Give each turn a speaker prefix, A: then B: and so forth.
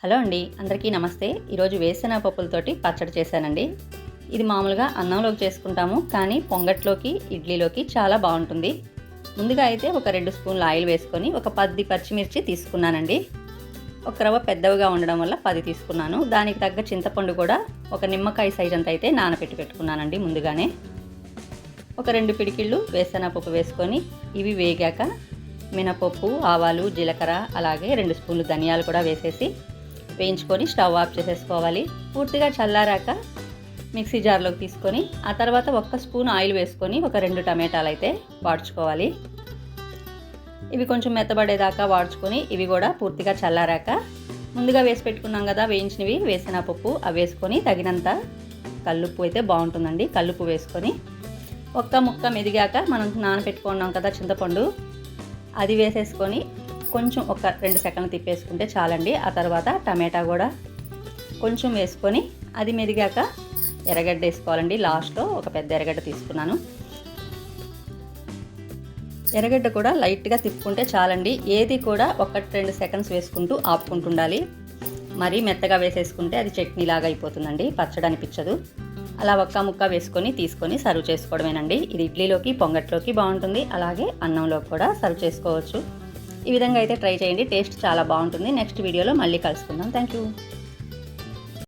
A: Hello అండి, అందరికీ నమస్తే. ఈరోజు వేరుశెనగ పప్పులతోటి పచ్చడి చేశానండి. ఇది మామూలుగా అన్నంలోకి చేసుకుంటాము, కానీ పొంగట్లోకి, ఇడ్లీలోకి చాలా బాగుంటుంది. ముందుగా అయితే ఒక 2 స్పూన్ల ఆయిల్ వేసుకొని ఒక 10 పచ్చిమిర్చి తీసుకున్నానండి. ఒక రవ్వ పెద్దవిగా ఉండడం వల్ల 10 తీసుకున్నాను. దానికి తగ్గ చింతపండు కూడా ఒక నిమ్మకాయ సైజ్ అంత అయితే నానబెట్టి పెట్టుకున్నానండి ముందుగానే. ఒక 2 పిడికిళ్ళు వేరుశెనగ పప్పు వేసుకొని ఇవి వేగాక మినపప్పు, ఆవాలు, జీలకర్ర అలాగే 2 స్పూన్లు ధనియాలు కూడా వేసేసి వేయించుకొని స్టవ్ ఆఫ్ చేసేసుకోవాలి. పూర్తిగా చల్లారాక మిక్సీ జార్లోకి తీసుకొని ఆ తర్వాత 1 స్పూన్ ఆయిల్ వేసుకొని ఒక 2 టమాటాలు అయితే వాడ్చుకోవాలి. ఇవి కొంచెం మెత్తబడేదాకా వాడ్చుకొని ఇవి కూడా పూర్తిగా చల్లారాక ముందుగా వేసి పెట్టుకున్నాం కదా వేయించినవి వేరుశెనగపప్పు అవి వేసుకొని తగినంత కల్లుప్పు అయితే బాగుంటుందండి. కల్లుప్పు వేసుకొని ఒక్క ముక్క మెదిగాక మనం నానబెట్టుకున్నాం కదా చింతపండు అది వేసేసుకొని కొంచెం ఒక 2 సెకండ్లు తిప్పేసుకుంటే చాలండి. ఆ తర్వాత టమాటా కూడా కొంచెం వేసుకొని అది మెదిగాక ఎర్రగడ్డ వేసుకోవాలండి. లాస్ట్లో ఒక పెద్ద ఎర్రగడ్డ తీసుకున్నాను. ఎర్రగడ్డ కూడా లైట్గా తిప్పుకుంటే చాలండి. ఏది కూడా 1-2 సెకండ్స్ వేసుకుంటూ ఆపుకుంటుండాలి. మరీ మెత్తగా వేసేసుకుంటే అది చట్నీ లాగా అయిపోతుందండి, పచ్చడి అనిపించదు. అలా ఒక్క ముక్క వేసుకొని తీసుకొని సర్వ్ చేసుకోవడమేనండి. ఇది ఇడ్లీలోకి, పొంగట్లోకి బాగుంటుంది. అలాగే అన్నంలోకి కూడా సర్వ్ చేసుకోవచ్చు. ఈ విధంగా అయితే ట్రై చేయండి, టేస్ట్ చాలా బాగుంటుంది. నెక్స్ట్ వీడియోలో మళ్ళీ కలుసుకుందాం. Thank you.